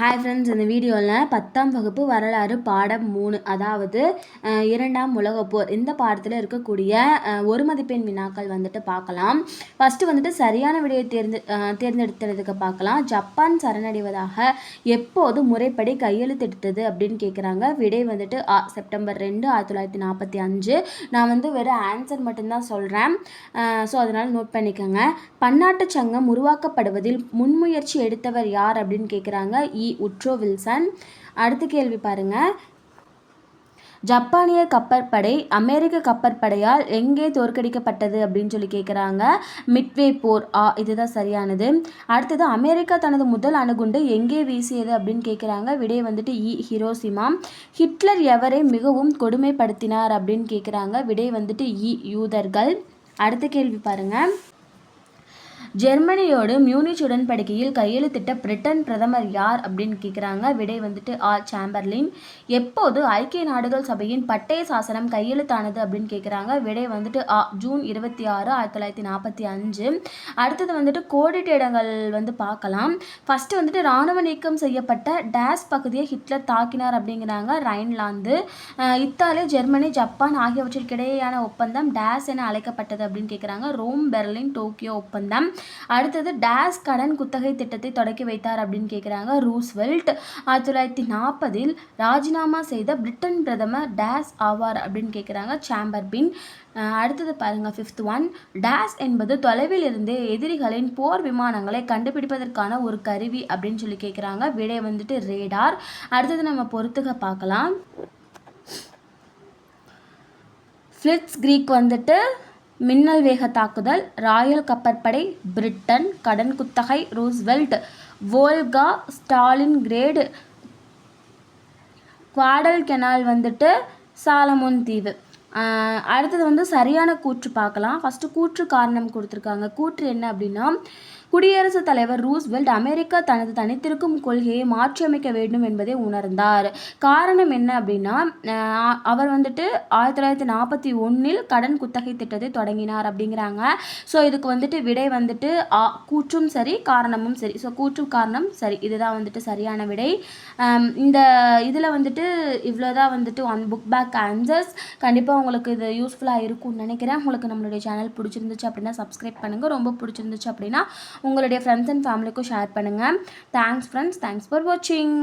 Hi friends, இந்த வீடியோவில் 10ஆம் வகுப்பு வரலாறு பாடம் 3, அதாவது இரண்டாம் உலகப்போர், இந்த பாடத்தில் இருக்கக்கூடிய ஒரு மதிப்பெண் வினாக்கள் வந்துட்டு பார்க்கலாம். ஃபஸ்ட்டு வந்துட்டு சரியான விடையை தேர்ந்தெடுத்ததுக்கு பார்க்கலாம். ஜப்பான் சரணடைவதாக எப்போது முறைப்படி கையெழுத்திட்டது அப்படின்னு கேட்குறாங்க. விடை வந்துட்டு செப்டம்பர் 2, 1945. நான் வந்து வெறும் ஆன்சர் மட்டும்தான் சொல்கிறேன், ஸோ அதனால் நோட் பண்ணிக்கோங்க. பன்னாட்டு சங்கம் உருவாக்கப்படுவதில் முன்முயற்சி எடுத்தவர் யார் அப்படின்னு கேட்குறாங்க. Woodrow Wilson. அடுத்த கேள்வி பாருங்க. ஜப்பானிய கப்பற்படை அமெரிக்க கப்பற்படையால் எங்கே தோற்கடிக்கப்பட்டது அப்படின்னு சொல்லி கேட்குறாங்க. மிட்வே போர். இதுதான் சரியானது. அடுத்தது அமெரிக்கா தனது முதல் அணுகுண்டு எங்கே வீசியது அப்படின்னு கேட்குறாங்க. விடை வந்துட்டு ஹிரோஷிமா. ஹிட்லர் எவரை மிகவும் கொடுமைப்படுத்தினார் அப்படின்னு கேட்குறாங்க. விடை வந்துட்டு யூதர்கள். அடுத்த கேள்வி பாருங்க. ஜெர்மனியோடு மியூனிச் உடன்படிக்கையில் கையெழுத்திட்ட பிரிட்டன் பிரதமர் யார் அப்படின்னு கேட்குறாங்க. விடை வந்துட்டு சாம்பர்லின். எப்போது ஐக்கிய நாடுகள் சபையின் பட்டய சாசனம் கையெழுத்தானது அப்படின்னு கேட்குறாங்க. விடை வந்துட்டு ஜூன் 26, 1945. அடுத்தது வந்துட்டு கோடிட்ட இடங்கள் வந்து பார்க்கலாம். ஃபஸ்ட்டு வந்துட்டு இராணுவ நீக்கம் செய்யப்பட்ட டேஸ் பகுதியை ஹிட்லர் தாக்கினார் அப்படிங்கிறாங்க. ரைன்லாந்து. இத்தாலி, ஜெர்மனி, ஜப்பான் ஆகியவற்றிற்கிடையேயான ஒப்பந்தம் டேஸ் என அழைக்கப்பட்டது அப்படின்னு கேட்குறாங்க. ரோம், பெர்லின், டோக்கியோ ஒப்பந்தம். அடுத்தது டேஸ் கடன் குத்தகை திட்டத்தை தொடக்கி வைத்தார் அப்படின்னு கேட்குறாங்க. ரூஸ்வெல்ட். 1940 ராஜினாமா செய்த பிரிட்டன் பிரதமர் டேஸ் ஆவார் அப்படின்னு கேட்குறாங்க. சாம்பர்பின். அடுத்தது பாருங்க, 5th one. டேஸ் என்பது தொலைவில் இருந்தே எதிரிகளின் போர் விமானங்களை கண்டுபிடிப்பதற்கான ஒரு கருவி அப்படின்னு சொல்லி கேட்குறாங்க. விடை வந்துட்டு ரேடார். அடுத்தது நம்ம பொறுத்துக பார்க்கலாம். ஃப்ளிட்ஸ் கிரீக் வந்துட்டு மின்னல் வேக தாக்குதல். ராயல் கப்பற்படை பிரிட்டன். கடன் குத்தகை ரூஸ்வெல்ட். வோல்கா ஸ்டாலின்கிரேடு. குவாடல் கெனால் வந்துட்டு சாலமோன் தீவு. அடுத்தது வந்து சரியான கூற்று பார்க்கலாம். ஃபஸ்ட்டு கூற்று காரணம் கொடுத்துருக்காங்க. கூற்று என்ன அப்படின்னா, குடியரசுத் தலைவர் ரூஸ்வெல்ட் அமெரிக்கா தனது தனித்திருக்கும் கொள்கையை மாற்றியமைக்க வேண்டும் என்பதை உணர்ந்தார். காரணம் என்ன அப்படின்னா, அவர் வந்துட்டு 1941 கடன் குத்தகை திட்டத்தை தொடங்கினார் அப்படிங்கிறாங்க. ஸோ இதுக்கு வந்துட்டு விடை வந்துட்டு கூற்றும் சரி, காரணமும் சரி. ஸோ கூற்று காரணம் சரி, இதுதான் வந்துட்டு சரியான விடை. இந்த இதில் வந்துட்டு இவ்வளோதான் வந்துட்டு ஒன் புக் பேக் ஆன்சர்ஸ். கண்டிப்பாக உங்களுக்கு இது யூஸ்ஃபுல்லாக இருக்கும்னு நினைக்கிறேன். உங்களுக்கு நம்மளுடைய சேனல் பிடிச்சிருந்துச்சு அப்படின்னா சப்ஸ்கிரைப் பண்ணுங்கள். ரொம்ப பிடிச்சிருந்துச்சு அப்படின்னா உங்களுடைய ஃப்ரெண்ட்ஸ் அண்ட் ஃபேமிலிக்கும் ஷேர் பண்ணுங்கள். Thanks friends. தேங்க்ஸ் ஃபார் வாட்சிங்.